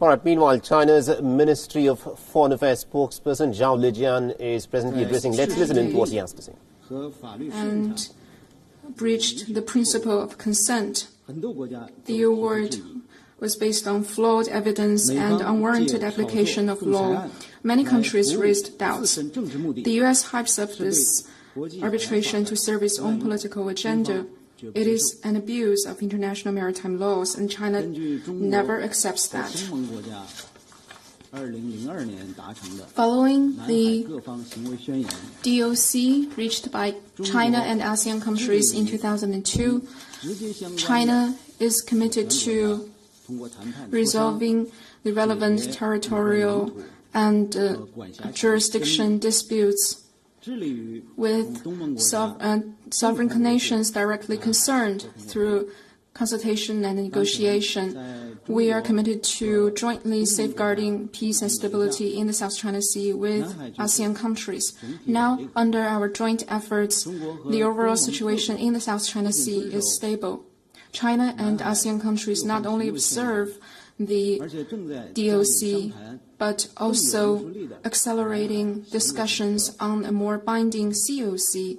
All right, meanwhile, China's Ministry of Foreign Affairs spokesperson Zhao Lijian is presently addressing. Let's listen in to what he has to say. And breached the principle of consent. The award was based on flawed evidence and unwarranted application of law. Many countries raised doubts. The U.S. hypes up this arbitration to serve its own political agenda. It is an abuse of international maritime laws, and China never accepts that. Following the DOC reached by China and ASEAN countries in 2002, China is committed to resolving the relevant territorial and jurisdiction disputes with sovereign nations directly concerned through consultation and negotiation. We are committed to jointly safeguarding peace and stability in the South China Sea with ASEAN countries. Now, under our joint efforts, the overall situation in the South China Sea is stable. China and ASEAN countries not only observe the DOC, but also accelerating discussions on a more binding COC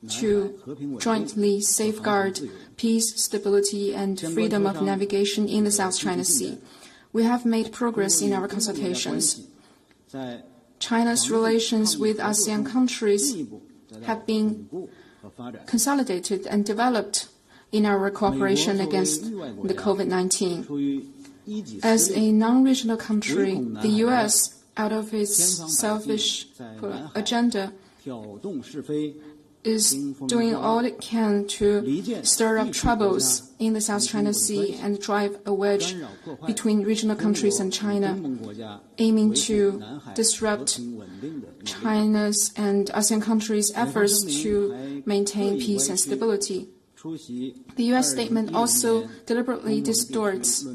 to jointly safeguard peace, stability, and freedom of navigation in the South China Sea. We have made progress in our consultations. China's relations with ASEAN countries have been consolidated and developed in our cooperation against the COVID-19. As a non-regional country, the U.S., out of its selfish agenda, is doing all it can to stir up troubles in the South China Sea and drive a wedge between regional countries and China, aiming to disrupt China's and ASEAN countries' efforts to maintain peace and stability. The U.S. statement also deliberately distorts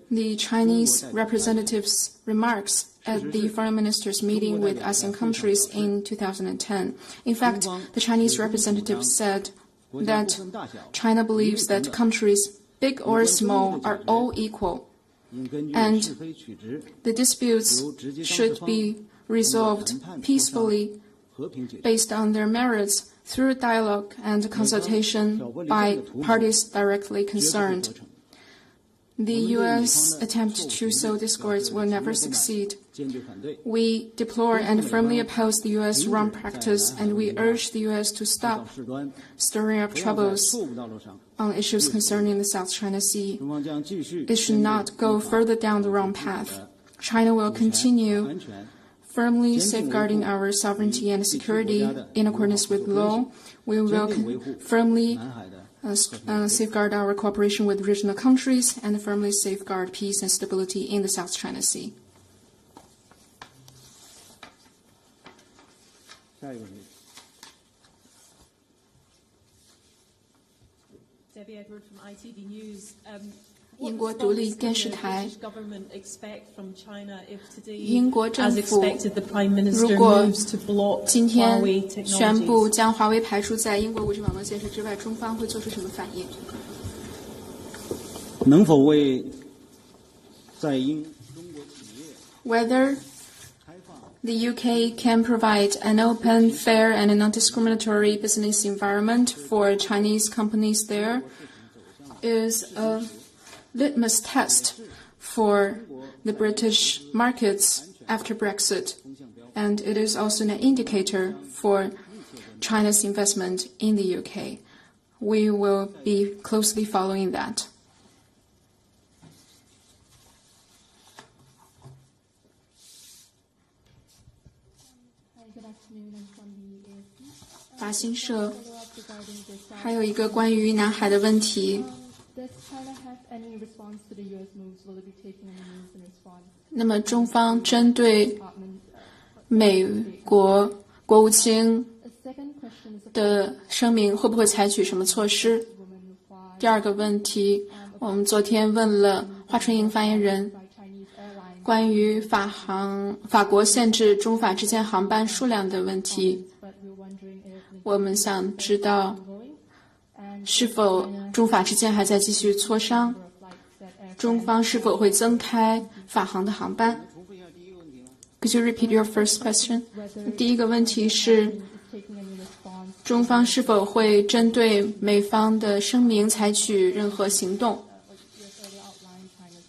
the Chinese representatives' remarks at the foreign ministers' meeting with ASEAN countries in 2010. In fact, the Chinese representative said that China believes that countries, big or small, are all equal, and the disputes should be resolved peacefully based on their merits through dialogue and consultation by parties directly concerned. The U.S. attempt to sow discord will never succeed. We deplore and firmly oppose the U.S. wrong practice, and we urge the U.S. to stop stirring up troubles on issues concerning the South China Sea. It should not go further down the wrong path. China will continue firmly safeguarding our sovereignty and security in accordance with law. We will firmly safeguard our cooperation with regional countries and firmly safeguard peace and stability in the South China Sea. Debbie Edward from ITV News. 英国独立电视台，英国政府如果今天宣布将华为排除在英国5G网络建设之外，中方会做出什么反应？能否为在英中国企业 Whether the UK can provide an open, fair, and non-discriminatory business environment for Chinese companies there is a litmus test for the British markets after Brexit, and it is also an indicator for China's investment in the UK. We will be closely following that. Good afternoon, I'm from the AFP. 法新社还有一个关于南海的问题。那么中方针对美国国务卿的声明会不会采取什么措施？第二个问题，我们昨天问了华春莹发言人关于法国限制中法之间航班数量的问题，我们想知道是否中法之间还在继续磋商。中方是否会增开法航的航班。Could you repeat your first question? 第一个问题是，中方是否会针对美方的声明采取任何行动？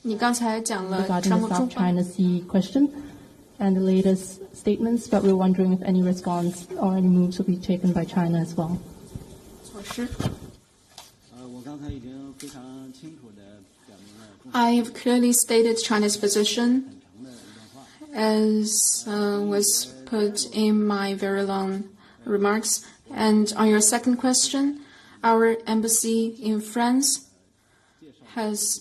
你刚才讲了 regarding the South China Sea question and the latest statements, but we're wondering if any response or any moves will be taken by China as well. 措施。我刚才已经非常清楚地表明了。I have clearly stated China's position, as was put in my very long remarks. And on your second question, our embassy in France has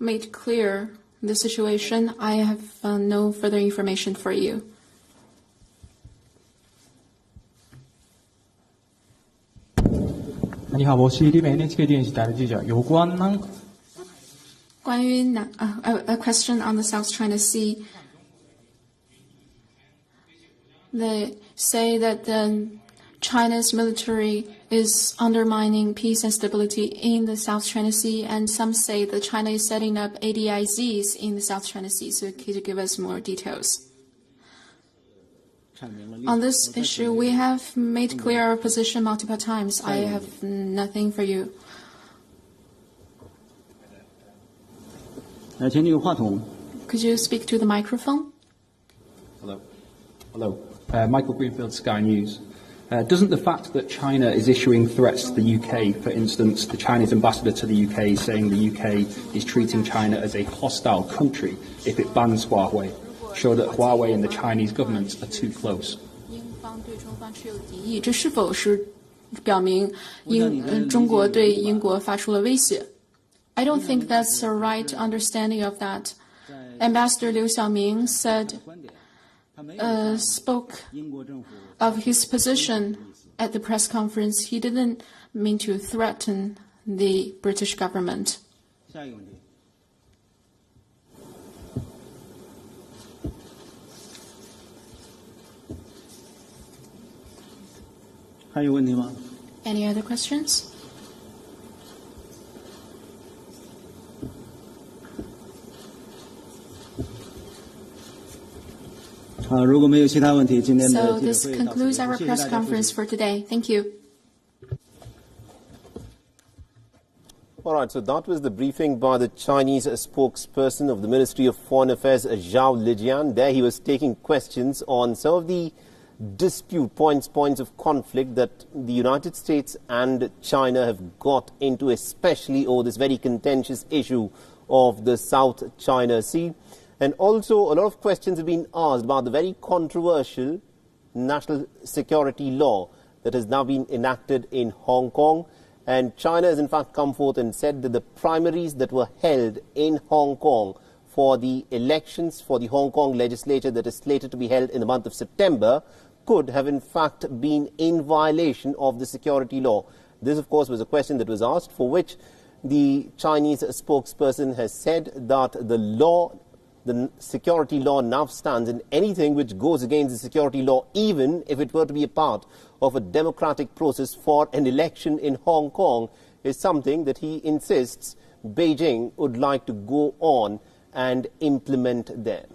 made clear the situation. I have no further information for you. 你好，我是日本 NHK 電視台的記者。有關關於a question on the South China Sea. They say that China's military is undermining peace and stability in the South China Sea, and some say that China is setting up ADIZs in the South China Sea. So could you give us more details? On this issue, we have made clear our position multiple times. I have nothing for you. 请这个话筒。 Could you speak to the microphone? Hello. Michael Greenfield, Sky News. Doesn't the fact that China is issuing threats to the UK, for instance, the Chinese ambassador to the UK saying the UK is treating China as a hostile country if it bans Huawei, show that Huawei and the Chinese government are too close? 英方对中方持有敌意，这是否是表明中国对英国发出了威胁？ I don't think that's a right understanding of that. Ambassador Liu Xiaoming spoke of his position at the press conference. He didn't mean to threaten the British government. 下一个问题。还有问题吗？ Any other questions? 如果没有其他问题，今天的 So 记者 this 会到此 concludes 结束 our 谢谢大 press 家收听 conference for today. Thank you. All right, so that was the briefing by the Chinese spokesperson of the Ministry of Foreign Affairs, Zhao Lijian. There he was taking questions on some of the dispute points of conflict that the United States and China have got into, especially over this very contentious issue of the South China Sea. And also a lot of questions have been asked about the very controversial national security law that has now been enacted in Hong Kong. And China has in fact come forth and said that the primaries that were held in Hong Kong for the elections for the Hong Kong legislature that is slated to be held in the month of September could have in fact been in violation of the security law. This of course was a question that was asked, for which the Chinese spokesperson has said that the security law now stands, and anything which goes against the security law, even if it were to be a part of a democratic process for an election in Hong Kong, is something that he insists Beijing would like to go on and implement there.